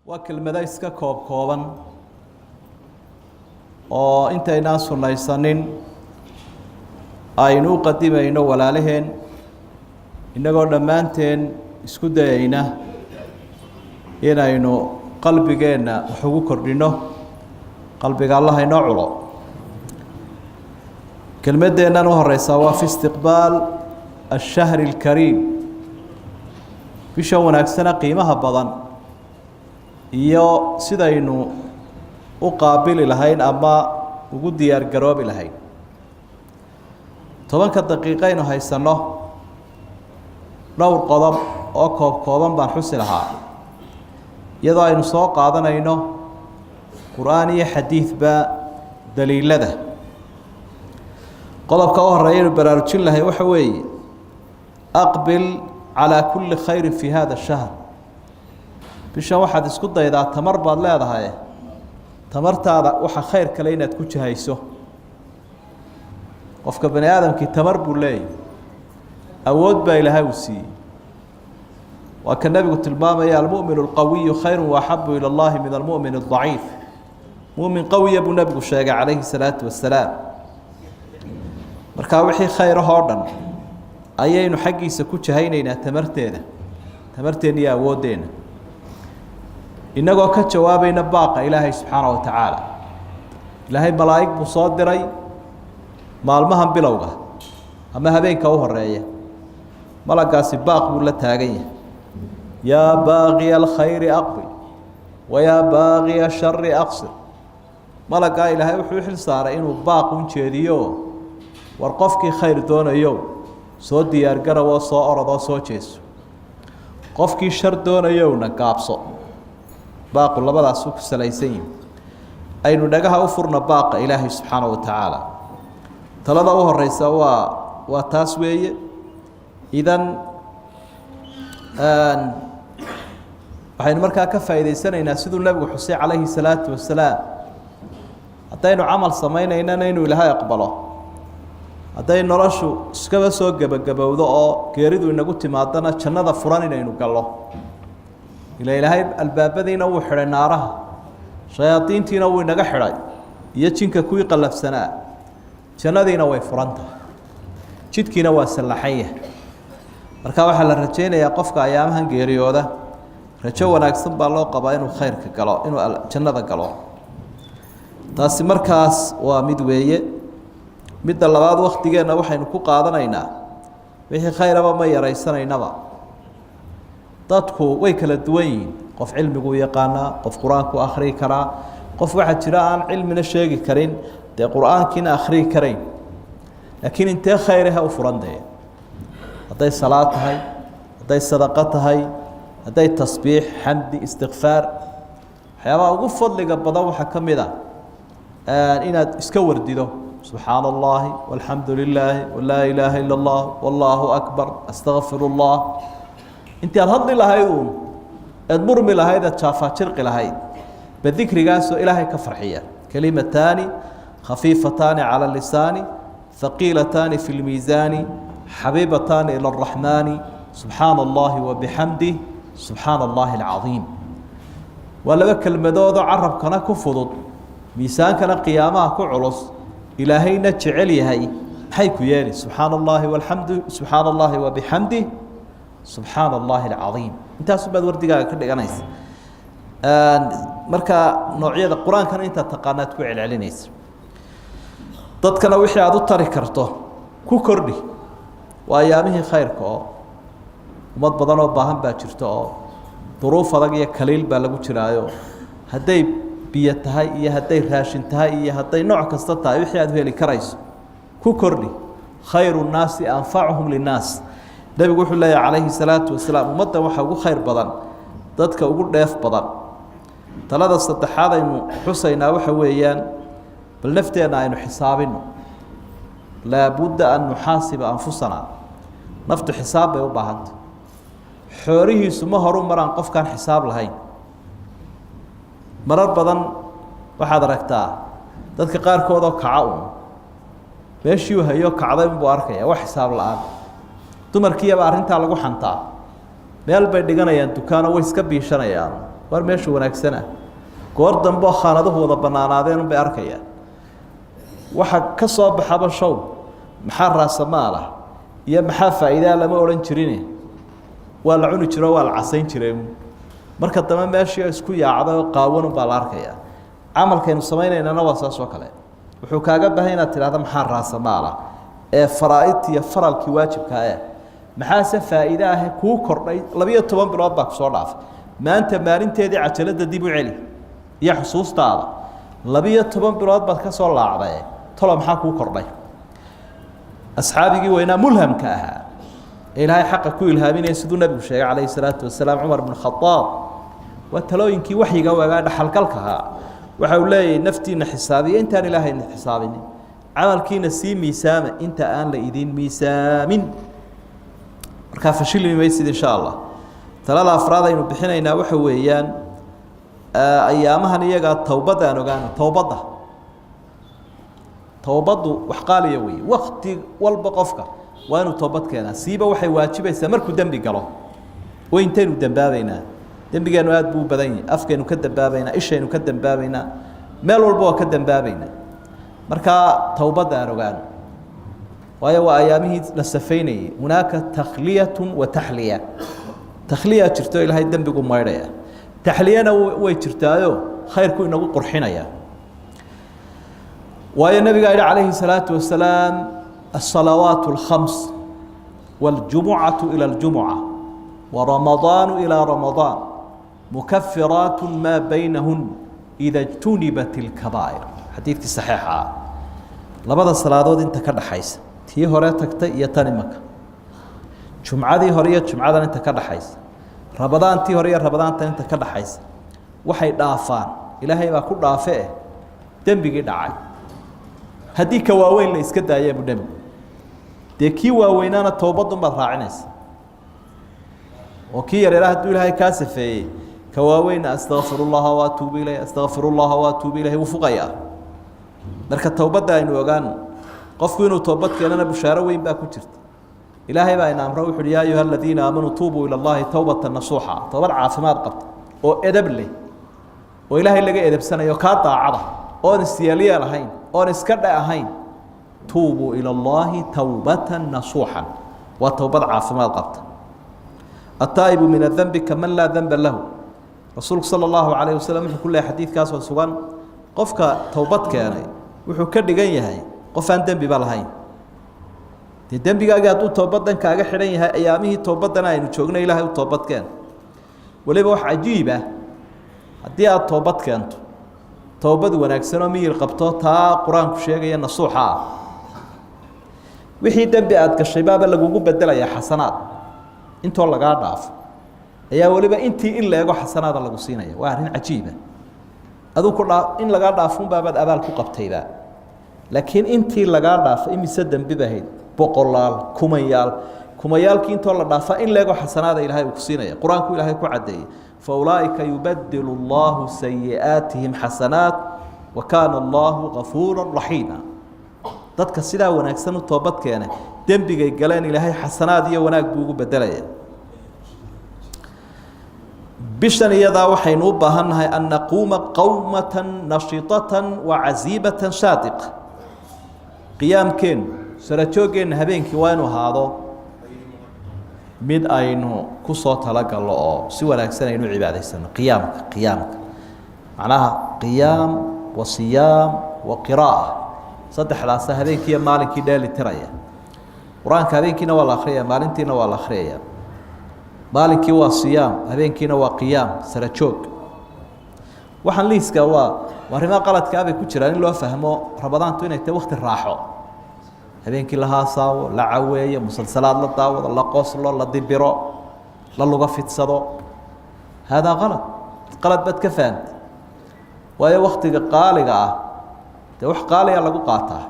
waa kelmado iska kooban oo intaynaan sunaysanin aynu qadimayno walaalaheen inagoo dhammaanteen isku dayayna inaynu qalbigeena wax ugu kordhino qalbiga Allah inoo culo kelmadeenan u horeysa waa fi istiqbaal الشهر الكريم bisha wanaagsana qiimaha badan iyo sidaynu u qaabili lahayn ama ugu diyaar garoobi lahayn 10 daqiiqo aynu haysano dhowr qodob oo kooban baan xusi lahaa iyadoo aynu soo qaadanayno quraan iyo xadiis ba daliilada qodobka u horeeya baraarujin lahayn waxa weeye aqbil على كل خير في هذا الشهر بشا واحد اسكو دايدا تمر باد لهدهاي تمرتادا waxa khayr kale inaad ku jahayso qofka bani aadamki tamar buu leeyahay awood baa ilaahay u siiyay waa kan nabigu tilmaamay al-mu'minu al-qawi khayrun wa habbu ila Allah min al-mu'min al-dha'if mu'min qawi buu nabigu sheegay calayhi salaatu wassalaam marka wixii khayr oo dhan ayaynu xaqiisa ku jahaynaynaa tamarteena iyo awoodeena inagoo ka jawaabayna baaqa ilaahay subxaanahu wa tacaala ilaahay malaa'ig buu soo diray maalmahan bilowga ama habeenka u horeeya malagaasi baaq buu la taagan yahay yaa baaqiya alkhayri aqbil wa yaa baaqiya sharri aqsir malagaa ilaahay wuxuu xil saaray inuu baaq u jeediyo war qofkii khayr doonayo soo diyaar garow soo orado soo jeeso qofkii shar doonayowna gaabso baaqu labadaas ku salaysan aynu dhagaha u furna baaqa ilaahay subxaanahu wa tacaala talada u horeysa waa taas weeye idan waxaynu markaa ka faa'iideysanaynaa siduu nabigu xusay calayhi salaatu wasalaam haddaynu camal samaynayna inuu ilaahay aqbalo hadday noloshu iskaba soo gabagabowdo oo geeridu inagu timaadana jannada furan inaynu gallo ilaahay albaabadiina wuu xidhay naaraha shayaadiintiina wuu inaga xidhay iyo jinka kuwii qalafsanaa jannadiina way furantahay jidkiina waa sallaxan yahay marka waxaa la rajaynayaa qofka ayaamahan geeriyooda rajo wanaagsan baa loo qabaa inuu khayrka galo inuu jannada galo taasi markaas waa mid weeye midda labaad waqtigeena waxaynu ku qaadanaynaa wixii khayraba ma yaraysanaynaaba dadku way kala duwan yihiin qof cilmigu yaqaana qof quraanku akhri kara qof waxa jira aan cilmina sheegi karin de quraankiina akhri karayn laakiin intee khayraha u furanday haday salaad tahay haday sadaqa tahay haday tasbiix hamdi istighfar waxyaabaha ugu fadliga badan waxa kamid ah inaad iska wardido سبحان الله والحمد لله ولا إله إلا الله والله أكبر أستغفر الله أنت الهض لهايون أدبرم لهايدا تشافا شرق لهايد بالذكر قاسوا إلهي كفرحية كلمتان خفيفتان على اللسان ثقيلتان في الميزان حبيبتان إلى الرحمن سبحان الله وبحمده سبحان الله العظيم ولا بكل مدود عرب كنا كفضل ميزان كنا قيامه كعرس إلهينا جعلي هاي حيكو يالي سبحان الله والحمد سبحان الله وبحمده سبحان الله العظيم انت سبحان وردقاء كل قنايس مركا نوعية القرآن كان انت تقانات كوعي العلينيس ضدكنا وحي عدو تاريكرته كو كردي وأيامه خيركو ومد بدنو باهم باجرتو ظروف هذا كليل بالغو جرايو هدي biyatahay iyo haday raashin tahay iyo haday nooc kasta tahay wixii aad heli karayso ku kordhi khayru naasi anfa'uhum linnaas nabigu wuxuu leeyahay calayhi salaatu wasalaam ummadda waxa ugu khayr badan dadka ugu dheef badan talada saddexaad aynu xusaynaa waxa weeyaan bal nafteena aynu xisaabino la budda an nuhasiba anfusana naftu xisaab bay u baahantahay xoorihiisu ma horu maraan qofkan xisaab lahayn marar badan waxaad aragtaa dadka qaar kood oo kaca meeshii uu hayo kacday buu arkaya wax xisaab la'aan dumarkiiba arinta lagu xantaa meel bay dhiganayaan dukaano way iska biishanayaan war meeshu wanaagsana goor dambe khaanaduhu wada banaanaadeen bay arkayaan waxa ka soo baxaba show maxaa raasamaala iyo maxaa faa'iido lama oran jirin waa la cuni jiro waa la casayn jiray marka dambe meeshii isku yaacdo qaawan baa la arkayaa amalkeenu sameeynayna waa saas oo kale wuxuu kaaga baahan inaad tiraahdo maxaa raasamaala ee faraa'id iyo faralkii waajibka ah maxaa faa'iido ah ku kordhay 12 bilood baa ku soo dhaaf maanta maalinteedii cajalada dib u celi iyo xusuustaada 12 bilood baad ka soo laacday tolo maxaa ku kordhay asxaabigii weyna mulhamka ahaa ilaahay xaq ku ilhaaminay sidoo nabigu sheegay calayhi salaatu wasalaam Umar ibn Khattab wa talooyinkii waxyiga waaga dhaxalgalka ahaa waxa uu leeyahay naftiina xisaabiye intaan ilaahay xisaabin amalkiina si miisaama inta aan la idin miisaamin marka fashilmi maysid insha Allah talada afraad aynu bixinaynaa waxa weeyaan ayaamahan iyaga tawbada aan ogaano tawbadu wax qaaliya weey waqti walba qofka waa inuu toobad keenaa siiba waxay waajibaysaa markuu dambi galo oo intaynu dambaabaynaa dambigeenu aad buu badan yahay afkeenu ka dambaabaynaa ishaynu ka dambaabaynaa meel walba waa ka dambaabaynaa marka tawbada aan ogaano waayo waa ayaamihii la safaynayay hunaaka takhliyatun wa tahliya takhliya jirto ilaahay dambigu maydhaya tahliyana way jirtaayo khayrku inagu qurxinaya waayo nabiga alayhi salaatu wasalaam الصلوات الخمس والجمعة إلى الجمعة ورمضان إلى رمضان مكفرات ما بينهن إذا اجتنبت الكبائر حديث صحيحة لبدا الصلاة انت كده حيث تي هوريتك يتنمك جمعة دي هورية جمعة انت كده حيث رمضان تي هورية رمضان انت كده حيث وحي دافان إلهي ما كل دافئه دنبي دعاي هديك واوين لا اسكدا يا ابو دم ديكي واوينانا توبدن بad raacinaysa oo kii yar ilaahay ilaahay ka safeeyay ka waaweyn astaghfirullah wa atuubu ilayhi wufuqaya marka toobada aynu ogaan qofku inuu toobad keenana bushaaro weyn baa ku jirta ilaahay baa ina amro wuxuu yaa ayuha alladina aamanu tuubu ila allahi tawbatan nasuha toobad caafimaad qabta oo edab leh oo ilaahay laga edabsanayo ka daacada oo istiyaaliya lahayn oo iska dhaahayn توبوا إلى الله توبة نصوحا وتوبة عافمات قبط التائب من الذنب كمن لا ذنب له رسولك صلى الله عليه وسلم في كل حديث كاس وسوان قفك توبتك يعني وحكر دقيه هاي قفان ذنب بالهاي الذنب قاعد توبتك كاجا حرين هاي أيامه توبتنا إنه شغلنا إلهي وتوبتك كان ولي بوح عجيبة هدي توبتك أنت توبة ونكسر مير قبطة تا قرآن كشيء نصوحة وحي دنبئات كالشباب اللي جوجو بدلا يا حسنات انتوا الله قاعد ضعف يا ولبا انتي إلا يجوا حسنات الله قصينا يا وارين عجيبة هذو كله إن الله قاعد ضعفون بابد أبال كقبتيبا لكن انتي اللي قاعد ضعف إمي سدن ببهيد بقلال كميال كنتوا الله ضعف إن لا يجوا حسنات إلهي قصينا يا قرآن كل إلهي كعدي فأولئك يبدل الله سيئاتهم حسنات وكان الله غفورا رحيما dadka sida wanaagsan u toobad keenay dambiga galeen ilaahay xasanaad iyo wanaag buu ugu bedelaya bishan iyada waxaynu u baahanahay an naquma qawmatan nashitatan wa azibatan shatiq qiyamkeen sarajoogeen habeenkii waa inuu haado mid aynu ku soo talagalo oo si wanaagsan aynu cibaadaysano qiyaamka macnaha qiyaam wa siyaam wa qiraa'ah saddexdaas habeenkii maalinkii dheeli tiraya quraanka habeenkiina waa la akhriyaa maalintiina waa la akhriyaa maalinkii waa siyaam habeenkiina waa qiyaam sarajoog waxaan liiska waa arrimaha qaladka ah ku jiraan in loo fahmo rabadaantu inay tahay waqti raaxo habeenkii la haasaawo la caweeyo musalsalaad la daawado la qoslo la dibiro la luga fidsado hada qalad bad ka faant waayo waqtiga qaaliga ah wax qaaliya lagu qaataa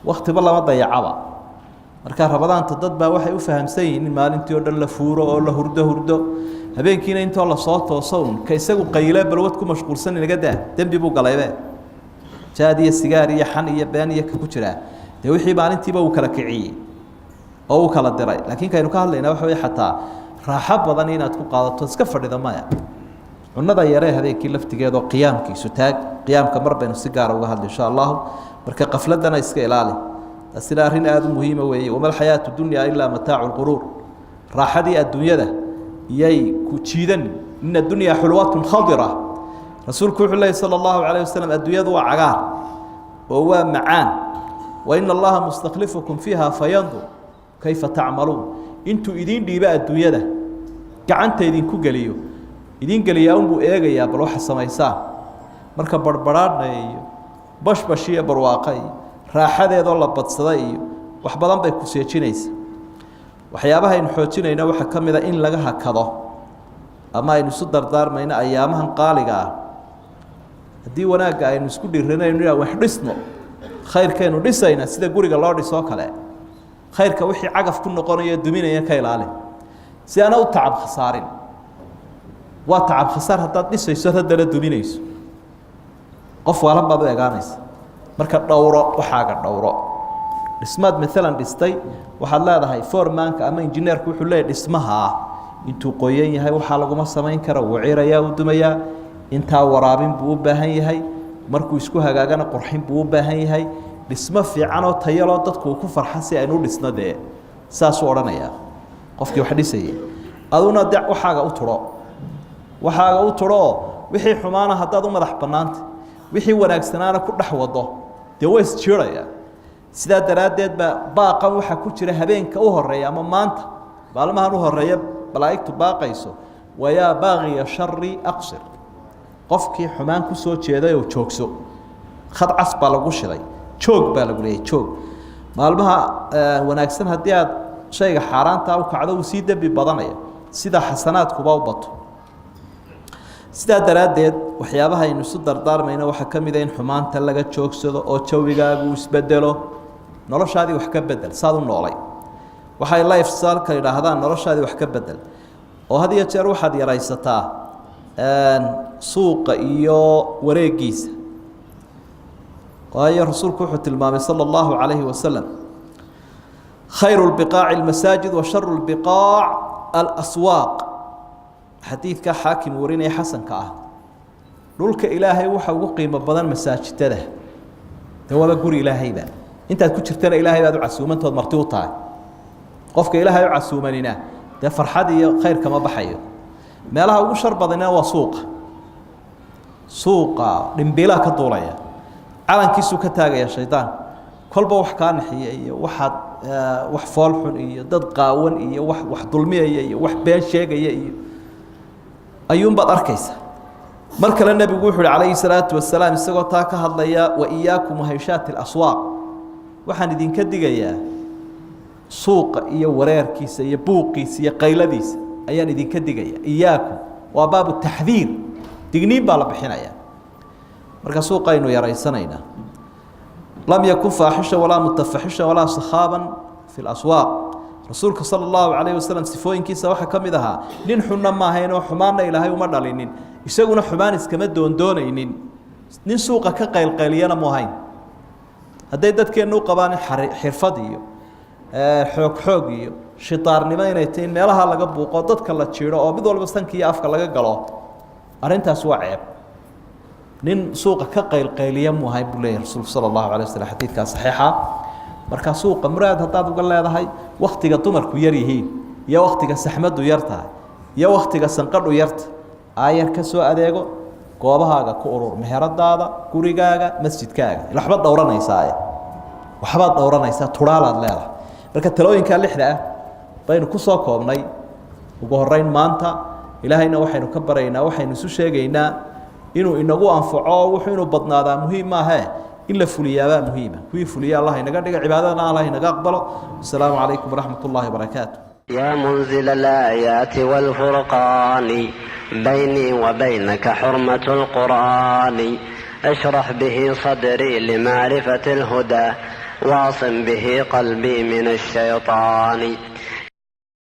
waqtiba lama dayacaba marka rabadaanta dad baa waxay u fahamsan yihiin maalintii oo dhan la fuuro oo la hurdo habeenkiina inta la soo toosoon ka isagu qayle balwad ku mashquulsan inaga daa dambi buu galaybe jaadiya sigaar iyo xan iyo been iyo ku jira de wixii maalintiiba uu kala kiciyay oo uu kala diray laakiin kaynu ka hadlaynaa waxa way xataa raaxo badan inaad ku qaadato iska fadhida maya cunada yaree habeenkii laftigeeda oo qiyaamkiisu taag qiyaamka mar baynu si gaar uga hadli insha Allah marka qafladana iska ilaali asila arin aad muhiim weeye wama hayatu dunya illa mataacu qurur raaxadii adduunyada iyay ku jiidan in addunya hulwatun khadira rasuulku wuxuu leeyahay sallallahu alayhi wasallam adduunyadu waa cagaar oo waa macaan wa inna allaha mustakhlifukum fiha fayandur kayfa ta'malun intu idin dhiiba adduunyada gacanta idin ku galiyo idin galiya buu eegayaa bal waxa sameeysaa marka barbaraadnayo bashbashiya barwaaqay raaxadeedo la badsaday iyo wax badan bay ku seejinaysaa waxyaabaha in xoojinayna waxa kamida in laga hakado ama aynu isu dardaarmayna ayaamahan qaaliga ah hadii wanaaga aynu isku dhiiranayno wax dhisno khayrkeenu dhisayna sida guriga loo dhiso kale khayrka wixii cagaf ku noqonayo duminaya ka ilaali si ana u tacab khasaarin waa tacab khasaar hadaad dhisayso hadana duminayso qof waalan baad eegaanaysa marka dhowro waxaaga dhowro dhismaad midalan dhistay waxaad leedahay foremanka ama engineerku wuxuu leeyahay dhismaha intuu qoyan yahay waxa lagu ma sameyn karo waciraya u dumaya inta waraabin buu u baahan yahay markuu isku hagaagana qurxin buu u baahan yahay dhismo fiican oo tayalo dadku ku farxan si ay u dhisnade saas u oranaya qofkii wax dhisay aduna waxaaga u turo wixii xumaana hadaad u madax banaanta wixii wanaagsanaana ku dhaxwado de way isjiiraya sida daraadeed baaqan waxa ku jira habeenka u horeeya ama maanta baalmahan u horeeya balaayigtu baaqayso waya baaqiya sharri aqsir qofkii xumaan ku soo jeeday oo joogso khad casba lagu shilay joog baa lagu leeyahay joog maalmaha wanaagsan hadii aad shayga xaraanta u kacdo uu si dambi badanaya sida xasanaadkuba u bato sida daraadeed waxyaabaha aynu isu dardaarmayna waxa kamid ah in xumaanta laga joogsado oo jawigaagu isbedelo noloshaadii wax ka bedel saad u noolay waxay lifestyle ka yiraahdaan noloshaadii wax ka bedel oo hadiya jeer waxaad yaraysataa suuqa iyo wareegiisa waayo rasuulku wuxuu tilmaamay sallallahu alayhi wasallam khayrul biqaa'i almasajid wa sharrul biqaa' alaswaaq xadiidka xaakim warinay xasanka ah dhulka ilaahay waxa ugu qiimo badan masaajidada dawada guri ilaahayba intaad ku jirtana ilaahay baad u casuumantood marti u tahay qofka ilaahay u casuumanina de farxad iyo khayr kama baxayo meelaha ugu shar badanna waa suuqa dhimbila ka duulaya calankiisu ka taagaya shaydaan kolba wax ka naxiya iyo wax fool xun iyo dad qaawan iyo wax dulmiyaya iyo wax been sheegaya iyo ayuun baad arkaysa markale nabigu wuxuu calayhi salaatu wasalaam isagoo taa ka hadlaya wa iyaakum hayshaat al-aswaaq waxaan idinka digayaa suuqa iyo wareerkiisa iyo buuqiisa iyo qayladiisa ayaan idinka digaya iyaakum waa baabu taxdiir digniin baa la bixinaya marka suuqaynu yaraysanayna lam yakun faahisha wala mutafahisha wala sakhaban fi al-aswaaq rasuulka sallallahu alayhi wasallam sifooyinkiisa waxa kamid ahaa nin xunna ma ahayn oo xumaana ilaahay uma dhalinin isaguna xumaan iskama doonaynin nin suuqa ka qaylqayliyana ma ahayn haday dadkeenu qabaan xirfad iyo xoog iyo shitaarnimo inay tiin meelaha laga buuqo dadka la jiiro oo mid walba sankiyo afka laga galo arintaas waa ceeb nin suuqa ka qaylqayliya ma ahayn buu leeyahay rasuulka sallallahu alayhi wasallam xadiidka saxiixa marka suuqa muraad hadaad uga leedahay waqtiga dumarku yar yihiin iyo waqtiga saxmadu yartahay iyo waqtiga sanqadhu yarta ayar ka soo adeego goobahaaga ku urur meheradaada gurigaaga masjidkaaga waxba dhowranaysaa turaalaad leedahay marka talooyinka lixda ah baynu ku soo koobnay ugu horeyn maanta ilaahayna waxaynu ka baraynaa waxaynu isu sheegaynaa inuu inagu anfaco wuxuu inuu badnaadaa muhiim ma aha إلا فليا مهمة كوي فليا الله نقدر عبادنا الله نقبله. السلام عليكم ورحمة الله وبركاته. يا منزل الآيات والفرقان بيني وبينك حرمة القرآن اشرح به صدري لمعرفة الهدى واعصم به قلبي من الشيطان